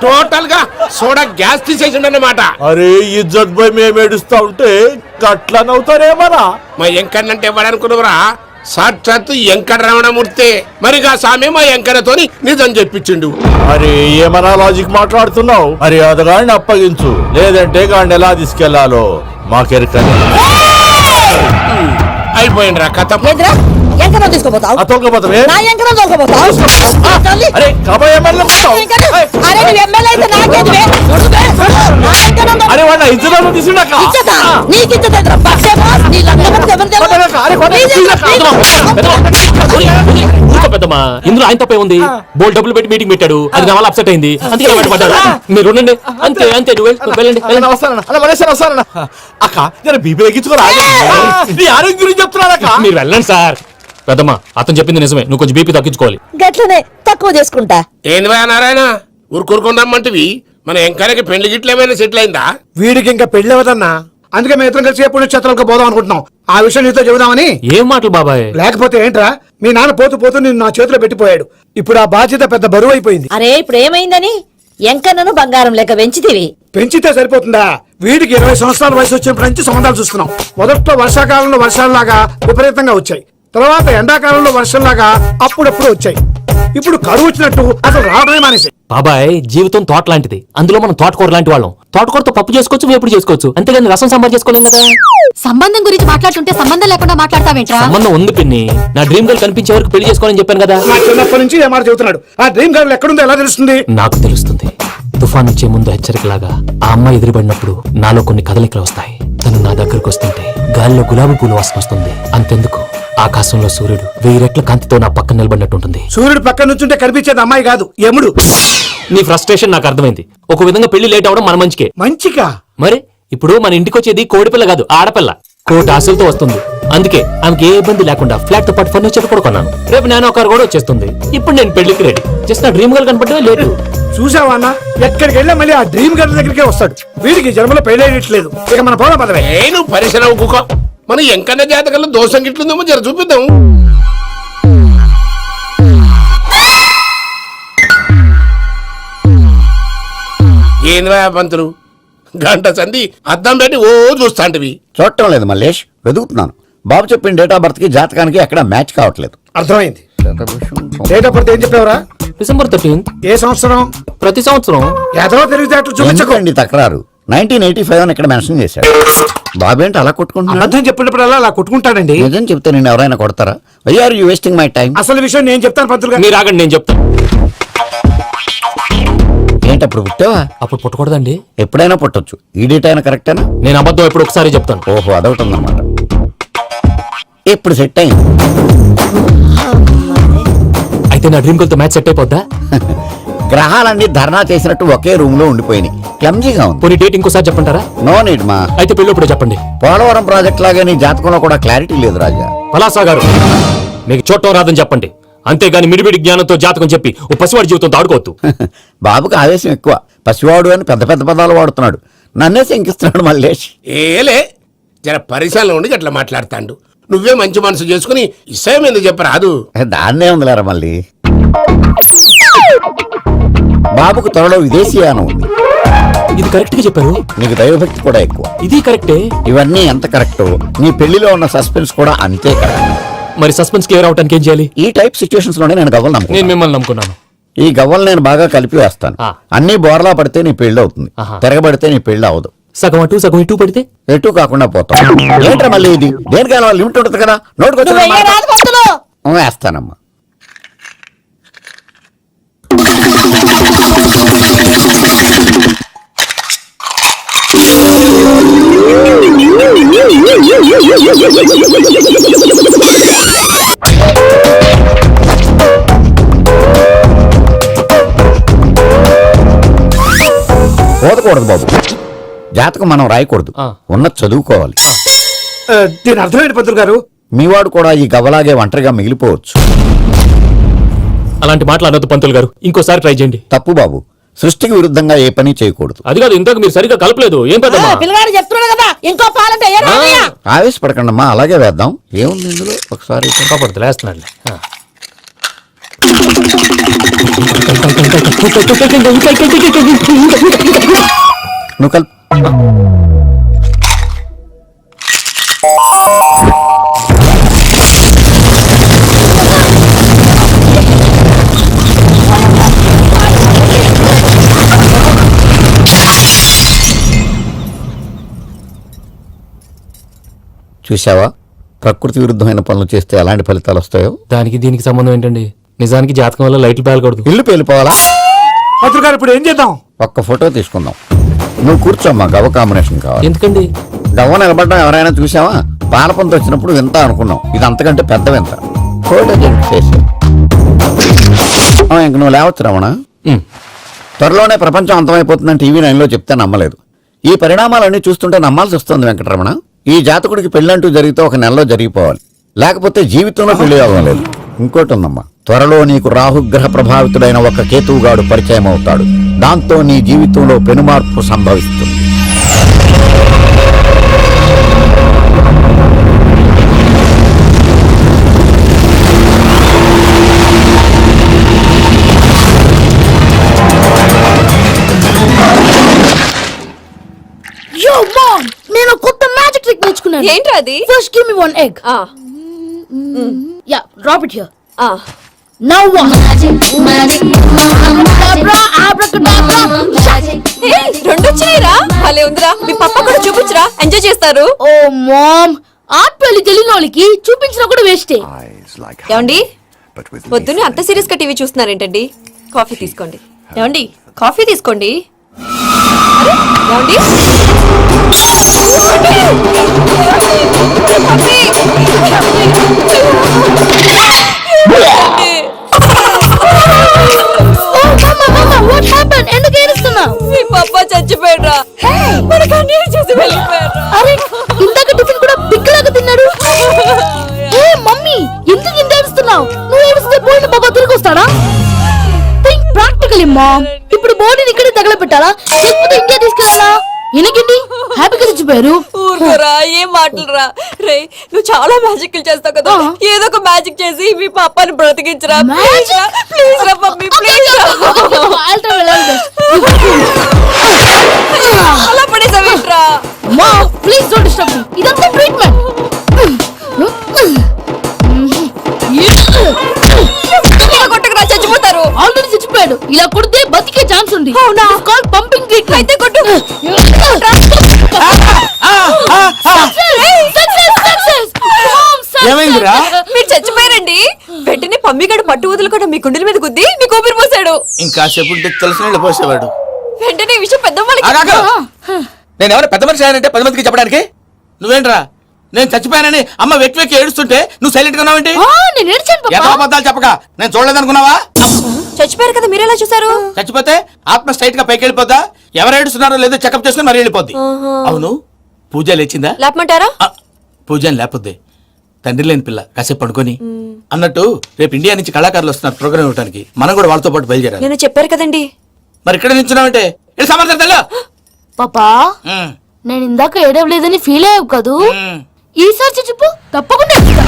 Total గా soda gas తీసేసిండన్నమాట. అరే ఇజ్జత్ పోయి మేము ఏడుస్తా ఉంటే గట్లా నవ్వుతారేమరా? మా ఎంకన్నంటే ఎవడనుకున్నావురా? సాక్షాత్తు ఎంకట రమణమూర్తి. మరిగా సామె మా ఎంకన్నతోని నిజం చెప్పించిండు. అరే ఏమన్నా లాజిక్ మాట్లాడుతున్నావు? అరే అదగాడిని అప్పగించు, లేదంటే గాడిని ఎలా తీసుకెళ్లాలో మాకెరకని. అయిపోయిండ్రా కథ. ఎంకరం తీసుకోపోతావు? తోలుకపోతావే? నా ఎంకరం తోలుకోపోతావు? అరే కబాయ్ ఎమ్మెల్యే అరే నువ్వు ఎమ్మెల్యే అయితే నాకేదివే? అరే వాడిన ఇజ్జత్ తీసుకున్నాక నీకు ఇచ్చా నీ పెద్దమ్మా ఇందులో ఆయన తప్పే ఉంది. బోల్ డబ్బులు పెట్టి మీటింగ్ పెట్టాడు, అది నా వల్ల అప్సెట్ అయింది, అందుకే బయటపడ్డాడు. మీరు ఉండండి, అంతే అంతే. వెళ్ళండి. అక్క నేను బీపీ ఎక్కించుకోరా? నీ ఆరోగ్యం గురించి చెప్తున్నాను అక్క. మీరు వెళ్ళండి సార్. పెద్దమ్మా అతను చెప్పింది నిజమే, నువ్వు కొంచెం బీపీ తగ్గించుకోవాలి. గట్లనే తక్కువ చేసుకుంటా. ఏంది భయ నారాయణ ఊరుకూరుకొని రమ్మంటివి? మన ఎంకరకి పెళ్లి గిట్ల ఏమైనా సెటిల్ అయిందా? వీడికి ఇంకా పెళ్లి అవదన్నా, అందుకే మేము ఇద్దరం కలిసి పుణ్యక్షేత్రాలకు పోదాం అనుకుంటున్నాం. ఆ విషయం నీతో చెబుదామని. ఏం మాటలు బాబాయ్? లేకపోతే ఏంట్రా, మీ నాన్న పోతూ పోతూ నిన్ను నా చేతిలో పెట్టిపోయాడు. ఇప్పుడు ఆ బాధ్యత పెద్ద బరువు అయిపోయింది. అరే ఇప్పుడు ఏమైందని? ఎంకన్నను బంగారం లెక్క పెంచితివి. పెంచితే సరిపోతుందా? వీడికి 20 సంవత్సరాల వయసు వచ్చినప్పటి నుంచి సంబంధాలు చూస్తున్నాం. మొదట్లో వర్షాకాలంలో వర్షాలలాగా విపరీతంగా వచ్చాయి, తర్వాత ఎండాకాలంలో వర్షంలాగా అప్పుడప్పుడు వచ్చాయి. ఇప్పుడు కరువు వచ్చినట్టు అసలు రావడమే మానేసి. బాబాయ్ జీవితం తోట లాంటిది, అందులో మనం తోటకూర లాంటి వాళ్ళం. తోటకూరతో పప్పు చేసుకోవచ్చు, వేపుడు చేసుకోవచ్చు, అంతేగాని రసం సాంబార్ చేసుకోలేం కదా. సంబంధం గురించి మాట్లాడుతుంటే సంబంధం లేకుండా మాట్లాడతావేంట్రా? సంబంధం ఉంది పిన్ని, నా డ్రీమ్ గర్ల్ కనిపించే వరకు పెళ్లి చేసుకోవాలని చెప్పాను కదా. నా చిన్నప్పటి నుంచి ఏ మాట చెబుతున్నాడు. ఆ డ్రీమ్ గర్ల్ ఎక్కడుందో ఎలా తెలుస్తుంది? నాకు తెలుస్తుంది. తుఫాన్ వచ్చే ముందు హెచ్చరికలాగా ఆ అమ్మాయి ఎదురుపడినప్పుడు నాలో కొన్ని కదలికలు వస్తాయి. తను నా దగ్గరకు వస్తుంటే గాలిలో గులాబీ పూలు వాసన వస్తుంది. అంతెందుకు, ఆకాశంలో సూర్యుడు 1000 రెట్ల కాంతితో నా పక్కన నిలబడినట్టుంటుంది. సూర్యుడు పక్కన నుంచుంటే కనిపించేది అమ్మాయి కాదు, యముడు. నీ ఫ్రస్ట్రేషన్ నాకు అర్థమైంది. ఒక విధంగా పెళ్లి లేట్ అవడం మన మంచికే. మంచిగా? మరి ఇప్పుడు మన ఇంటికి వచ్చేది కోడిపిల్ల కాదు, ఆడపిల్ల. కోటి ఆశలతో వస్తుంది. అందుకే ఆమెకి ఏ ఇబ్బంది లేకుండా ఫ్లాట్ తో పాటు ఫర్నిచర్ కూడా కొన్నాను. రేపు నేను కారు కూడా వచ్చేస్తుంది. ఇప్పుడు నేను పెళ్లికి రెడీ. జస్ట్ నా డ్రీమ్ గర్ల్ కనపడమే లేటు. చూసావా అన్న, ఎక్కడికి వెళ్ళా మళ్ళీ ఆ డ్రీమ్ గర్ల్ దగ్గరికే వస్తాడు. వీడికి జన్మలో పెళ్ళేయట్లేదు. ఇక మన పోదాం పదవే. నేను పరిశ్రమ కుక. మన ఎంకన్న జాతకంలో దోషం గిట్లుందేమో జర చూపిద్దాం. ఏంది పంతులు, గంట సంధి అద్దం పెట్టి ఓ చూస్తాంటివి? చూడటం లేదు మల్లేష్, వెతుకుతున్నాను. బాబు చెప్పిన డేట్ ఆఫ్ బర్త్ కి జాతకానికి ఎక్కడ మ్యాచ్ కావట్లేదు. అర్థమైంది. డేట్ ఆఫ్ బర్త్ ఏం చెప్పావురా? డిసెంబర్ 13. ఏ సంవత్సరం? ప్రతి సంవత్సరం. ఎదవో తెలివితేటలు చూపించకండి. ఎందుకండి తక్రారు? 1985 అని ఇక్కడ మెన్షన్ చేశాడు. బాబు ఏంటి అలా కొట్టుకుంటున్నాడు? అర్థం చెప్పినప్పుడల్లా అలా కొట్టుకుంటాడండి. నిజం చెప్తే నేను ఎవరైనా కొడతారా? Why are you wasting my time? అసలు విషయం నేను చెప్తాను పంతులు గారు. మీరు ఆగండి, నేను చెప్తాను. ఏంటి అప్పుడు పుట్టావా? అప్పుడు పుట్టకూడదండి. ఎప్పుడైనా పుట్టొచ్చు. ఈ డేట్ అయినా కరెక్టేనా? నేను అబద్ధం ఎప్పుడు ఒకసారి చెప్తాను. ఓహో, అదొకటి ఉందన్నమాట. ఇప్పుడు సెట్ అయింది. అయితే నా డ్రీమ్ గర్ల్ తో మ్యాచ్ సెట్ అయిపోద్దా? గ్రహాలన్నీ ధర్నా చేసినట్టు ఒకే రూమ్ లో ఉండిపోయినాయి. క్లమ్జీగా ఉంది. పోనీ డేట్ ఇంకోసారి చెప్పంటారా? నో నీడ్ మా. అయితే పెళ్ళప్పుడు చెప్పండి. పోలవరం ప్రాజెక్ట్ లాగా నీ జాతకంలో కూడా క్లారిటీ లేదు రాజా. పలాసా గారు, మీకు చూడటం రాదని చెప్పండి, అంతేగాని మిడిమిడి జ్ఞానంతో జాతకం చెప్పి ఓ పసివాడి జీవితంతో ఆడుకోవద్దు. బాబుకి ఆవేశం ఎక్కువ. పసివాడు అని పెద్ద పెద్ద పదాలు వాడుతున్నాడు. నన్నే శంకిస్తున్నాడు మల్లేష్. ఏలే జర పరిశ్రమలో ఉండి అట్లా మాట్లాడతాండు. నువ్వే మంచి మనసు చేసుకుని ఇష్టం ఎందుకు చెప్పరాదు? దాన్నే ఉందిలేరా మళ్ళీ. బాబుకు త్వరలో విదేశీయానం ఉంది. ఇది కరెక్ట్ గా చెప్పారు. నీకు దైవభక్తి కూడా ఎక్కువ. ఇది కరెక్టే. ఇవన్నీ ఎంత కరెక్టో నీ పెళ్లిలో ఉన్న సస్పెన్స్ కూడా అంతే కరెక్ట్. మరి సస్పెన్స్ క్లియర్ అవడానికి ఏం చేయాలి? ఈ టైప్ సిచ్యువేషన్స్ లోనే నేను గవ్వలు నేను మిమ్మల్ని నమ్ముకున్నాను. ఈ గవ్వలు నేను బాగా కలిపి వేస్తాను. అన్ని బోర్లా పడితే నీ పెళ్లి అవుతుంది, తిరగబడితే నీ పెళ్లి అవదు. సగం అటు సగం ఇటు పడితే ఎటు కాకుండా పోతాం. ఏంట్రా మళ్ళీ ఇది? దేనికైనా లిమిట్ ఉంటుంది కదా. నోటుకొచ్చి వేస్తానమ్మా. పోదకూడదు బాబు. జాతకం మనం రాయకూడదు, ఉన్నది చదువుకోవాలి. దీని అర్థమైంది పంతులు గారు. మీవాడు కూడా ఈ గవ్వలాగే ఒంటరిగా మిగిలిపోవచ్చు. అలాంటి మాటలు అనొద్దు పంతులు గారు, ఇంకోసారి ట్రై చేయండి. తప్పు బాబు, సృష్టికి విరుద్ధంగా ఏ పని చేయకూడదు. అది కాదు, ఇంతకు మీరు సరిగ్గా కలపలేదు. ఏం పెద్దమ్మా? పిల్లగాడు చెప్తున్నాడు కదా, ఇంకో పాలంటే ఆవేశపడకండమ్మా, అలాగే వేద్దాం. ఏముంది ఇందులో? ఒకసారి కాపాడుతు లేస్తున్నాడు. నువ్వు కల్ చూసావా, ప్రకృతి విరుద్ధమైన పనులు చేస్తే ఎలాంటి ఫలితాలు వస్తాయో. దానికి దీనికి సంబంధం ఏంటండి? నిజానికి జాతకం వల్ల లైట్లు పేలకూడదు. ఇల్లు పేలిపోవాలా? పంతులు గారు ఇప్పుడు ఏం చేద్దాం? ఒక్క ఫోటో తీసుకుందాం. నువ్వు కూర్చోమ్మా, గవ్వ కాంబినేషన్ కావాలి. ఎందుకండి? గవ్వ నిలబడడం ఎవరైనా చూసావా? పాలపంత వచ్చినప్పుడు వింత అనుకున్నాం, ఇది అంతకంటే పెద్ద వింత. ఫోటో చేసి ఇంక నువ్వు లేవచ్చు రమణ. ఉమ్. త్వరలోనే ప్రపంచం అంతమైపోతుందని టీవీ 9లో చెప్తే నమ్మలేదు. ఈ పరిణామాలన్నీ చూస్తుంటే నమ్మాల్సి వస్తుంది వెంకటరమణ. ఈ జాతకుడికి పెళ్ళంటూ జరిగితే ఒక నెలలో జరిగిపోవాలి, లేకపోతే జీవితంలో పెళ్లి అవ్వడం లేదు. ఇంకోటి ఉందమ్మా, త్వరలో నీకు రాహుగ్రహ ప్రభావితుడైన ఒక కేతువుగాడు పరిచయం అవుతాడు. దాంతో నీ జీవితంలో పెనుమార్పు సంభవిస్తుంది. Yo, mom! నేను కొత్త మ్యాజిక్ ట్రిక్ నేర్చుకున్నాను. ఏంట్రా అది? First give me one egg. Yeah, drop it here. Now one. Abracadabra, abracadabra. రెండు వచ్చినాయిరా, భలే ఉందిరా. మీ పప్ప కూడా చూపించరా, ఎంజాయ్ చేస్తారు. Oh, mom! ఆర్ట్ పెళ్లి తెలియని వాళ్ళకి చూపించినా కూడా వేస్టే. ఏమండి, పొద్దున్నే అంత సీరియస్ గా టీవీ చూస్తున్నారేంటండి? కాఫీ తీసుకోండి. ఏమండి, కాఫీ తీసుకోండి. అరే, ఏమండి? Oh, mama, what happened? ఎందుకు ఏడుస్తున్నావు? మీ పప్ప చచ్చిపోయాడ్రా. మనకు అన్యాయం చేసి వెళ్ళిపోయాడ్రా. అరే, ఇందాక టిఫిన్ కూడా బిగ్గలాగా తిన్నాడు. ఏ మమ్మీ, ఎందుకు ఇంత ఏడుస్తున్నావు? నువ్వు ఏడిస్తే పోయిన బాబా తిరిగి వస్తాడా? Think practically mom. ఇప్పుడు బాడీని ఇక్కడే తగలబెట్టాలా, లేకపోతే ఇండియా తీసుకెళ్ళాలా? ఎనకండి హ్యాపీగా చచ్చిపోయారు. ఊరుకోరా, ఏం మాటలురా. రే, నువ్వు చాలా మ్యాజిక్లు చేస్తావు కదా, ఏదో ఒక మ్యాజిక్ చేసి మీ పాపాని బ్రతికించరా. ప్లీజ్ రా, ప్లీజ్ రా మమ్మీ, ప్లీజ్ రా. అలా పడేసావేంట్రా? మా ప్లీజ్ డోంట్ డిస్టర్బ్ మీ. ఇదంతా ట్రీట్మెంట్. కొట్టకరా, చచ్చిపోతారు. ఆల్రెడీ చచ్చిపోయాడు. ఇలా కొడితే బతికే ఛాన్స్ ఉంది. అవునా? Call pumping treatment. అయితే కొట్టు. ఏమైందిరా? మీరు చచ్చిపోయారండి. వెంటనే పమ్మిగాడు పట్టు వదులుకుండా మీ గుండెల మీద గుద్ది మీకు ఊపిరి పోసాడు. ఇంకా సేపు తెలిసిన పోసేవాడు. వెంటనే ఈ విషయం పెద్దవాళ్ళకి. నేను ఎవరు పెద్ద మనిషి అయ్యానంటే 10 మందికి చెప్పడానికి? నువ్వేంట్రా, నేను చచ్చిపోయానని అమ్మ వెక్కి వెక్కి ఏడుస్తుంటే నువ్వు సైలెంట్ గా ఉన్నావేంటి? నేను ఏడ్చాను ఎంత పాపా. అబద్ధాలు చెప్పక నేను చూడలేదనుకున్నావా? చచ్చిపోయారు కదా, మీరెలా చూసారు? చచ్చిపోతే ఆత్మ స్ట్రైట్ గా పైకి వెళ్ళిపోద్దా? ఎవరు ఏడుస్తున్నారో లేదో చెకప్ చేసుకుని మరి వెళ్ళిపోద్ది. అవును, పూజ లేచిందా? లేపమంటారా? పూజ లేకపోద్ది, తండ్రి లేని పిల్ల కాసేపు పడుకొని. అన్నట్టు రేపు ఇండియా నుంచి కళాకారులు వస్తున్నారు ప్రోగ్రామ్ ఇవ్వడానికి. మనం కూడా వాళ్ళతో పాటు బయలుదేరాలి. నేను చెప్పారు కదండి. మరి ఇక్కడ నిల్చున్నావంటే సమాధానం. పాపా, నేను ఇందాక ఏడవలేదని ఫీల్ అయ్యావు కదూ? ఈసారి చచ్చిపో, తప్పకుండా ఏడుస్తా.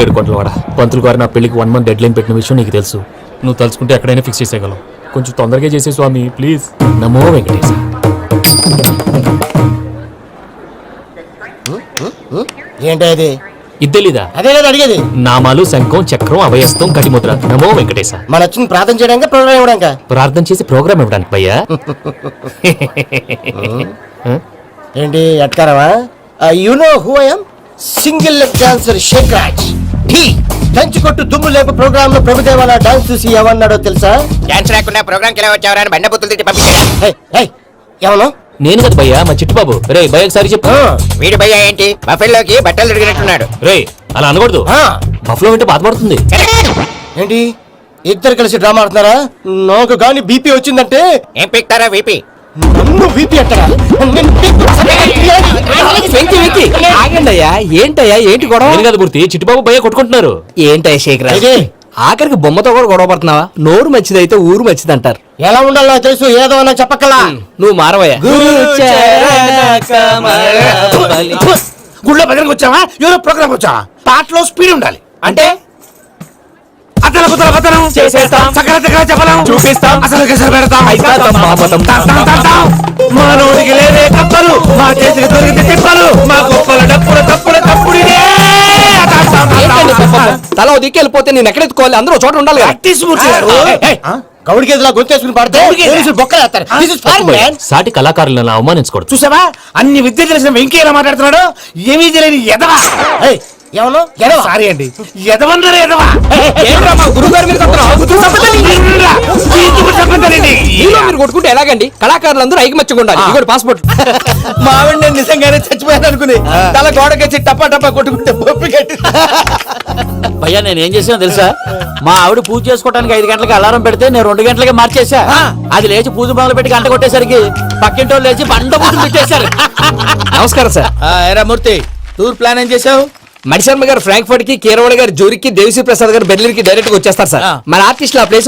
ఏడు కోట్ల వాడ పంతులు గారు నా పెళ్లికి 1 month డెడ్ లైన్ పెట్టిన విషయం నీకు తెలుసు. నువ్వు తలుచుకుంటే ఎక్కడైనా ఫిక్స్ చేసేయగలవు. కొంచెం తొందరగా చేసే స్వామి ప్లీజ్. నమో వెంకటేశ. ఏంటది? ఇద్దెలీదా? అదే కదా అడిగేది. నామాలు, శంఖం, చక్రం, అభయస్తం, కటిముద్ర. నమో వెంకటేశ. మన వచ్చింది ప్రార్థన చేయడానికి, ప్రోగ్రామ్ ఇవ్వడానిక? ప్రార్థన చేసి ప్రోగ్రామ్ ఇవ్వడానికి భయ్యా. ఏంటి ఎట్కారవా? You know who I am? Single leg dancer Shaik Raj. దంచి కొట్టు దుమ్ము లేపు ప్రోగ్రామ్ లో ప్రభుదేవాల డాన్స్ చూసి ఏమన్నాడో తెలుసా? డాన్స్ రాకుండా ప్రోగ్రామ్ కి ఎలా వచ్చావరా అని బండ బుద్ధులు తిట్టి పంపించాడు. ఏమను? నేను కదా భయ్యా, మా చిట్టుబాబు. రే భయ్య ఒకసారి చెప్పు. వీడి భయ్య ఏంటి బఫెల్లోకి బట్టలు తిరిగినట్టున్నాడు. రే అలా అనకూడదు, బఫ్లో వింటే బాధపడుతుంది. ఏంటి ఇద్దరు కలిసి డ్రామా ఆడుతున్నారా? నాకు గాని బీపీ వచ్చిందంటే ఏం పిక్తారా వీపీ? నన్ను బీపీ అంటారా? ఆగండయ్యా, ఏంటయ్యా, ఏంటి గొడవ? నేను కదా మూర్తి, చిట్టుబాబు భయ్య కొట్టుకుంటున్నారు. ఏంటయ్యా శేఖర్, ఆఖరికి బొమ్మతో కూడా గొడవ పడుతున్నావా? నోరు మంచిదైతే ఊరు మంచిది అంటారు. ఎలా ఉండాలో నాకు తెలుసు, ఏదో అన్నా చెప్పక్కలా. నువ్వు మారవయ్యా. గుళ్ళో భజనకు వచ్చావా, ఎవరో ప్రోగ్రామ్ వచ్చావా? పాటలో స్పీడ్ ఉండాలి. అంటే అతల కుతల పతనం చేసేస్తాం. సకల దగ్గర చెప్పలేం, చూపిస్తాం. అసలు గసలు పెడతాం. అయితాం, మాపతం. తాం. మా నోటికి లేవే కప్పలు, మా చేతికి దొరికితే తిప్పలు, మా గొప్పల డప్పుల తప్పుల తప్పుడిదే. ఏంటండి పాపం? తల ఓ దిక్కు వెళ్ళిపోతే నేను ఎక్కడెత్తుకోవాలి? అందరూ ఒక చోట ఉండాలి కదా. ప్రాక్టీస్ మూర్తి గారు. గౌడి గేదెలా గొంతేసుకుని పాడితే పోలీసులు బొక్కలు వేస్తారు. This is fun, man. సాటి కళాకారులను అవమానించకూడదు. చూసావా, అన్ని విద్య తెలిసిన వెంకీ ఎలా మాట్లాడుతున్నాడు? ఏమీ తెలియని ఎదవా. ఏయ్, ఏమను? ఎడవా? సారీ అండి, ఎదవన్నారు ఎదవా. ఏంట్రా మా గురువు గారి మీద మీరు కొట్టుకుంటే ఎలాగండి? కళాకారులందరూ ఐకమత్యంగా ఉండాలి. ఇదిగోండి పాస్పోర్ట్. మా ఆవిడ నేను నిజంగానే చచ్చిపోయాను అనుకుని తల గోడకొచ్చి టపా టపా కొట్టుకుంటే పప్పు కట్టి. భయ్యా నేను ఏం చేసానో తెలుసా? మా ఆవిడ పూజ చేసుకోవడానికి 5 గంటలకి అలారం పెడితే నేను 2 గంటలకి మార్చేసా. అది లేచి పూజ మొదలు పెట్టి గంట కొట్టేసరికి పక్కింటి వాళ్ళు లేచి బండ పూజ పెట్టేశారు. నమస్కారం సార్. ఏరా మూర్తి, టూర్ ప్లాన్ ఏం చేసావు? మణిశర్మ గారు ఫ్రాంక్ఫర్ట్ కి, కీరవాణి గారు జూరికి, దేవిశ్రీ ప్రసాద్ గారు బెర్లిన్ కి డైరెక్ట్ గా వచ్చేస్తారు సార్. మన ఆర్టిస్ట్ ఆ ప్లేస్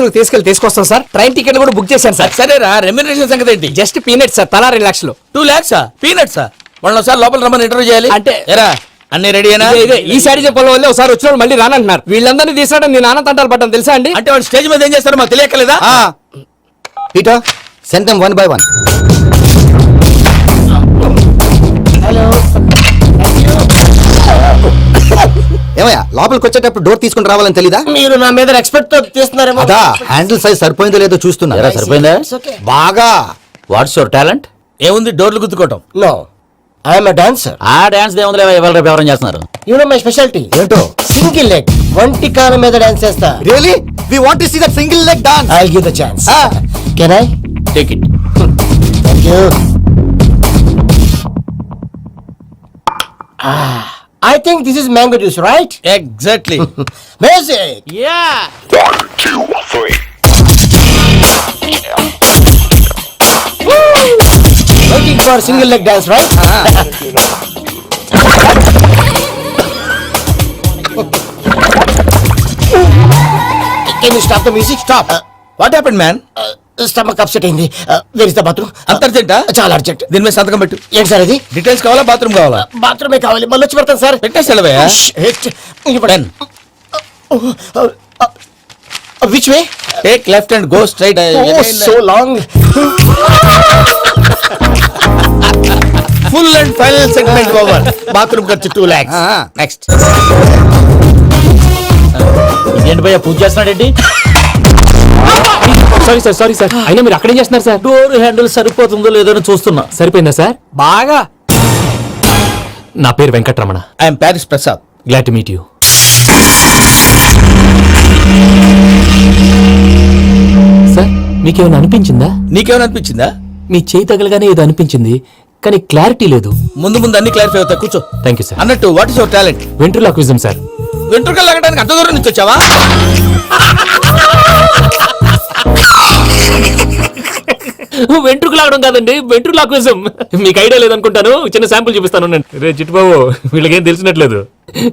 తీసుకొస్తాం సార్. ట్రైన్ టికెట్ కూడా బుక్ చేశాను సార్. సరేరా, రెమ్యూనరేషన్ సంగతి ఏంటి? జస్ట్ పీనట్ సార్, తలా 2 లక్షలు. 2 lakhs పీనట్సా? వాళ్ళని ఒకసారి లోపల రమ్మని ఇంటర్వ్యూ చేయాలి. అంటే ఎరా అన్ని రెడీనా? ఇదే ఈ సారి చెప్పడం వల్ల ఒకసారి వచ్చిన మళ్ళీ రానంటున్నారు. వీళ్ళందరినీ తీసాడు నేను నాన్న తంటాలు పడ్డాను తెలుసా అండి. అంటే వాళ్ళు స్టేజ్ మీద ఏం చేస్తారో మాకు తెలియక్కలేదా? Peter, send them one by one. ఏమయ్యా, లోపలికి వచ్చేటప్పుడు డోర్ తీసుకుని రావాలని తెలీదా? మీరు నా మీద ఎక్స్పెక్ట్ తో తీస్తున్నారేమో. అదా, హ్యాండిల్ సైజ్ సరిపోయిందో లేదో చూస్తున్నా. సరిపోయిందా? బాగా. What's your talent? ఏముంది, డోర్లు గుద్దుకోవటం. No, I'm a dancer. ఆ డాన్స్ దేవుందిలే, ఇవాళ రేపు ఎవరైనా చేస్తున్నారు. యు నో మై స్పెషాలిటీ ఏంటో? సింగిల్ లెగ్, వంటి కాలం మీద డాన్స్ చేస్తా. Really? We want to see that single leg dance. I will give the chance. Can I take it. Thank you. I think this is mango juice, right? Exactly. Music. Yeah. Waiting for single leg dance, right? Can you stop the music? Stop. What happened man? Stomach upset అయింది. Where is the bathroom? అంత అర్జెంటా? చాలా urgent. దీని మీద సంతకం పెట్టు. ఏంటి sir ఇది? Details కావాలా, బాత్రూమ్ కావాలా? బాత్రూమే కావాలి, మళ్ళీ వచ్చి పెడతాను సార్. పెట్టేసి వెళ్ళవయ్యా. Pen. Which way? Take left and go straight. Oh, so long. Full and final segment over. Bathroom ఖర్చు 2 lakhs. నెక్స్ట్. ఇదేంటి భయ్యా, పూజ చేస్తున్నాడేంటి? Sorry sir. అయినా మీరు అక్కడేం చేస్తున్నారు సార్? డోర్ హ్యాండిల్ సరిపోతుందో లేదో అని చూస్తున్నా. సరిపోయిందా సార్? బాగా. నా పేరు Venkataramana. I'm Paris Prasad. Glad to meet you. Sir, మీకేమైనా అనిపించిందా? నీకేమైనా అనిపించిందా? మీ చేయి తగలగానే ఏదో అనిపించింది, కానీ క్లారిటీ లేదు. ముందు ముందు అన్ని క్లారిఫై అవుతాయి, కూర్చో. Thank you sir. అన్నట్టు what is your talent? Ventriloquism sir. వెంట్రుకలు లాగడానికి అంత దూరం నుంచి వచ్చావా? వెంట్రుకు లాగడం కాదండి, వెంట్రులాక్విజం. మీకు ఐడియా లేదనుకుంటాను, చిన్న శాంపుల్ చూపిస్తాను. రే చిట్టుబాబు, వీళ్ళకేం తెలిసినట్లేదు.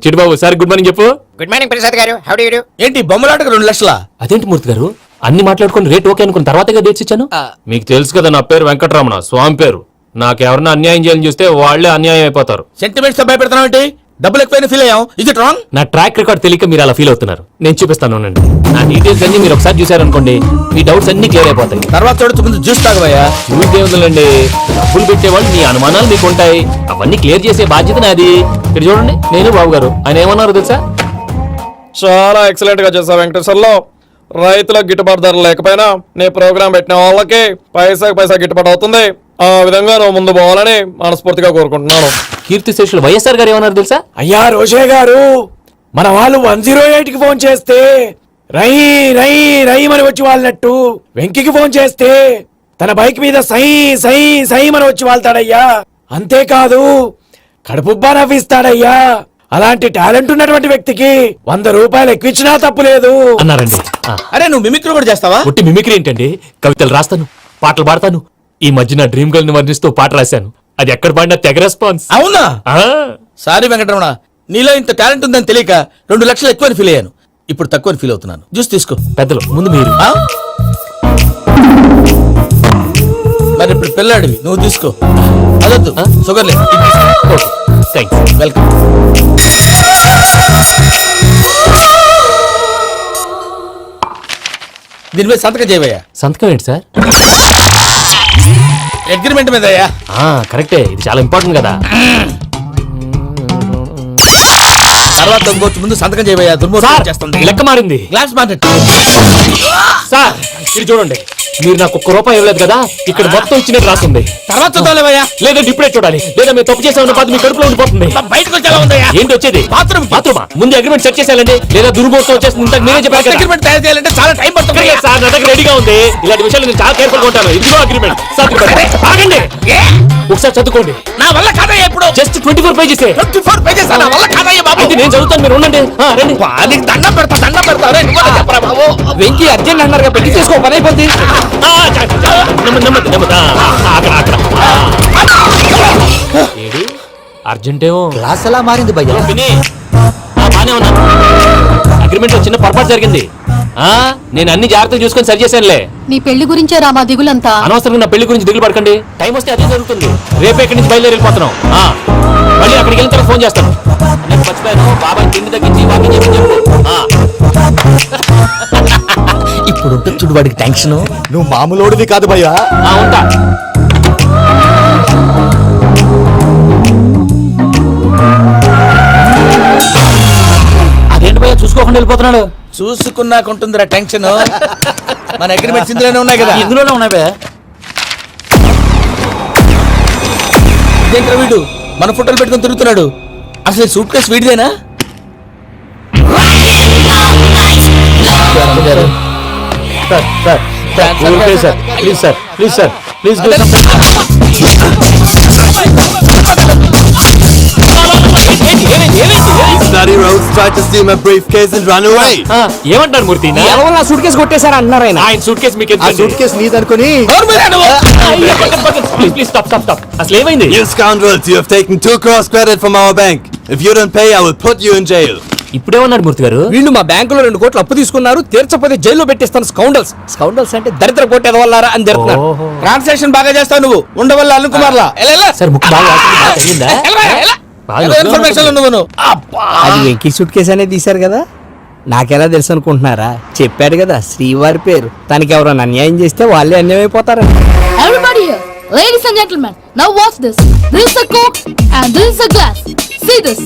చిట్టుబాబు సార్ గుడ్ మార్నింగ్ చెప్పు. Good morning Prasad garu. How do you do? ఏంటి బొమ్మలాటకు 2 లక్షలా? అదేంటి మూర్తి గారు, అన్ని మాట్లాడుకుని రేట్ ఓకే అనుకున్న తర్వాతగా డేట్స్ ఇచ్చాను. మీకు తెలుసు కదా నా పేరు వెంకటరమణ, స్వామి పేరు. నాకెవరన్నా అన్యాయం చేయాలని చూస్తే వాళ్ళే అన్యాయం అయిపోతారు. సెంటిమెంట్స్ భయపెడతావు ఏంటి? డబ్బులు ఎక్కువైనా ఫీల్ అయ్యాం. Is it wrong? నా ట్రాక్ రికార్డ్ తెలియక మీరు అలా ఫీల్ అవుతున్నారు. నేను చూపిస్తాను ఉండండి. నా డీటెయిల్స్ అన్ని మీరు ఒకసారి చూసారనుకోండి, మీ డౌట్స్ అన్ని క్లియర్ అయిపోతాయి. తర్వాత చూడొచ్చు, ముందు జ్యూస్ తాగవయ్యా. చూసేందులండి, డబ్బులు పెట్టేవాళ్ళు మీ అనుమానాలు మీకు ఉంటాయి, అవన్నీ క్లియర్ చేసే బాధ్యత నాది. ఇక్కడ చూడండి, నేను బాబు గారు. ఆయన ఏమన్నారు తెలుసా? చాలా ఎక్సలెంట్ గా చేసావు వెంకటేశ్వర్లో. రైతులకు గిట్టుబాటు ధర లేకపోయినా నీ ప్రోగ్రాం పెట్టిన వాళ్ళకి పైసాకి పైసా గిట్టుబాటు అవుతుంది. ఆ విధంగా నువ్వు ముందు పోవాలని మనస్ఫూర్తిగా కోరుకుంటున్నాను. కీర్తి శేషులు వైఎస్ఆర్ గారు ఏమన్నారు తెలుసా? అయ్యా రోషే గారు, మన వాళ్ళు 108కి ఫోన్ చేస్తే రై రై రై అని వచ్చి వాళ్ళనట్టు, వెంకికి ఫోన్ చేస్తే తన బైక్ మీద సై సై సై అని వచ్చి వాళ్తాడయ్యా. అంతేకాదు కడుపుబ్బా నవ్విస్తాడయ్యా. అలాంటి టాలెంట్ ఉన్నటువంటి వ్యక్తికి 100 రూపాయలు ఎక్కువిచ్చినా తప్పు లేదు అన్నారండి. అరే నువ్వు మిమిక్రీ కూడా చేస్తావా? పుట్టి మిమిక్రీ ఏంటండి, కవితలు రాస్తాను, పాటలు పాడతాను. ఈ మధ్య నా డ్రీమ్ గర్ల్ ని వర్ణిస్తూ పాట రాశాను, అది ఎక్కడ పాడినా తెగ రెస్పాన్స్. అవునా? సారీ వెంకటరమణ, నీలో ఇంత టాలెంట్ ఉందని తెలియక 2 లక్షలు ఎక్కువని ఫీల్ అయ్యాను. ఇప్పుడు తక్కువని ఫీల్ అవుతున్నాను. జ్యూస్ తీసుకో. పెద్దలు ముందు మీరు. మరి ఇప్పుడు పిల్లాడివి నువ్వు తీసుకో. అదొద్దు, షుగర్ లేదు. థ్యాంక్స్. వెల్కమ్. దీని మీద సంతకం చేయవయ్యా. సంతకం ఏంటి సార్? అగ్రిమెంట్ మీద అయ్యా. కరెక్టే, ఇది చాలా ఇంపార్టెంట్ కదా. తర్వాత ఇంకొచ్చి ముందు సంతకం చేయవయ్యా. దుర్మోహం చేస్తుంది. లెక్క మారింది. Glass market. సార్ ఇది చూడండి, మీరు నాకు ఒక్క రూపాయి ఇవ్వలేదు కదా, ఇక్కడ మొత్తం ఇచ్చినట్టు రాస్తుంది. తర్వాత చూద్దాంలేవయ్యా. లేదంటే ఇప్పుడే చూడాలి, లేదా మీరు తప్పు చేసామన్న బాధ మీ కడుపులో ఉండిపోతుంది. బయటకు వచ్చేలా ఉందయ్యా. ఏంటి వచ్చేది? బాత్రూమ్. బాత్రూమా? ముందు అగ్రిమెంట్ సెట్ చేసేయాలండి, లేదా దుర్మోహం వచ్చేస్తుంది. ఇంతకు మీరే చెప్పారు కదా. అగ్రిమెంట్ తయారు చేయాలంటే చాలా టైం పడుతుంది ఇక్కడే సార్, నా దగ్గర రెడీగా ఉంది. ఇలాంటి విషయాలు నేను చాలా కేర్ఫుల్ గా ఉంటాను. ఇదిగో అగ్రిమెంట్. ఆగండి, ఒకసారి చదువుకోండి. నా వల్ల కాదయ్యా. ఇప్పుడు జస్ట్ 24 పేజెస్. 24 పేజెస్ నా వల్ల కాదయ్యా బాబు. అయితే నేను చదువుతాను, మీరు ఉండండి. రండి. నీకు దండం పెడతా. అరే నువ్వు చెప్పరా బాబు. వెంకీ అర్జెంట్ అన్నారు పెళ్లి చేసుకో, పని అయిపోద్ది. ఏడి అర్జెంటేమో. క్లాస్ ఎలా మారింది భయ్యా? బానే ఉన్నా. అగ్రిమెంట్ లో చిన్న పొరపాటు జరిగింది. నేను అన్ని జాగ్రత్తలు చూసుకొని సరి చేశానులే. నీ పెళ్లి గురించే రా మా దిగులంతా. అనవసరంగా నా పెళ్లి గురించి దిగులు పడకండి. టైం వస్తే అదే జరుగుతుంది. రేపే ఇక్కడి నుంచి బయలుదేరి వెళ్ళిపోతున్నాం. మళ్ళీ అక్కడికి వెళ్ళిన తర్వాత ఫోన్ చేస్తాను. నేను మర్చిపోయాను, బాబాయ్ తిండి తగ్గించి వాకింగ్ చెప్పి చెప్పు. ఇప్పుడు ఉంటుంది చూడు వాడికి టెన్షన్. నువ్వు మామూలోడివి కాదు భయ్యా. ఉంటా. అదేంటి భయ్యా చూసుకోకుండా వెళ్ళిపోతున్నాడు? చూసుకున్నాకుంటుందిరా టెన్షన్. మన అగ్రిమెంట్స్ ఇందులోనే ఉన్నాయి కదా. ఇందులోనే ఉన్నావే. ఇదేంట్రా వీడు మన ఫోటోలు పెట్టుకొని తిరుగుతున్నాడు. అసలు సూట్ కేసు వీడిదేనా? Please sir, please sir, please. ఏమంటారు మూర్తి? ఎవరు నా సూట్ కేసు కొట్టేశారు అంటున్నారు ఆయన. ఆయన సూట్ కేసు మీకు సూట్ కేసు నీదనుకుని. Please please stop stop stop. అసలు ఏమైంది? You scoundrels, you have taken 2 crores credit from our bank. If you don't pay, I will put you in jail. ఇప్పుడేమన్నాడు మూర్తి గారు? వీళ్ళు మా బ్యాంకులో 2 కోట్లు అప్పు తీసుకున్నారు, తీర్చపోతే జైల్లో పెట్టేస్తాను. స్కౌండల్స్. స్కౌండల్స్ అంటే దరిద్ర కొట్టేదవల్లారా అని తిడుతున్నారు. ట్రాన్సాక్షన్ బాగా చేస్తావు నువ్వు. ఉండవల్ల అల్లు కుమార్లా. సార్ ముక్కు బాగా తగ్గిందా? ఇన్ఫర్మేషన్ నువ్వు. అది వెంకీ సూట్ కేసు అనేది తీశారు కదా, నాకెలా తెలుసు అనుకుంటున్నారా? చెప్పాడు కదా శ్రీవారి పేరు. తనకి ఎవరైనా అన్యాయం చేస్తే వాళ్ళే అన్యాయం అయిపోతారు. Everybody here, ladies and gentlemen, now watch this. This is a coke and this is a glass. See this.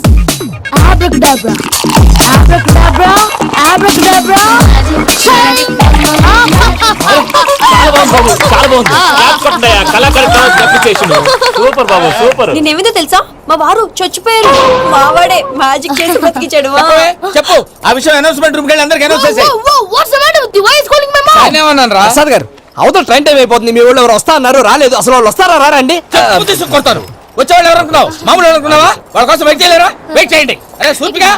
Abracadabra. Abracadabra. Abracadabra. Shake. చాలా బాగుంది బాబు, చాలా బాగుంది. సూపర్ బాబు, సూపర్. నేనేమిందో తెలుసా, మా వారు చచ్చిపోయారు. మావాడే మ్యాజిక్ చేసి బతికించాడు. చెప్పు ఆ విషయం. అనౌన్స్మెంట్ రూమ్ కెళ్ళి అందరికి అనౌన్స్ చేసేయ్. Whoa, what's the matter with you? Why is calling my mom? నేనేమన్నాను రా? ప్రసాద్ గారు, అవతల ట్రైన్ టైం అయిపోతుంది. మీ వాళ్ళు ఎవరు వస్తా అన్నారు, రాలేదు. అసలు వాళ్ళు వస్తారా రారా అండి? కొడతారు. వచ్చేవాళ్ళు ఎవరు అనుకున్నావు? మామూలు ఎవరు అనుకున్నావా? వాళ్ళ కోసం వెయిట్ చేయలేరా? వెయిట్ చేయండి. అరే సూపిగా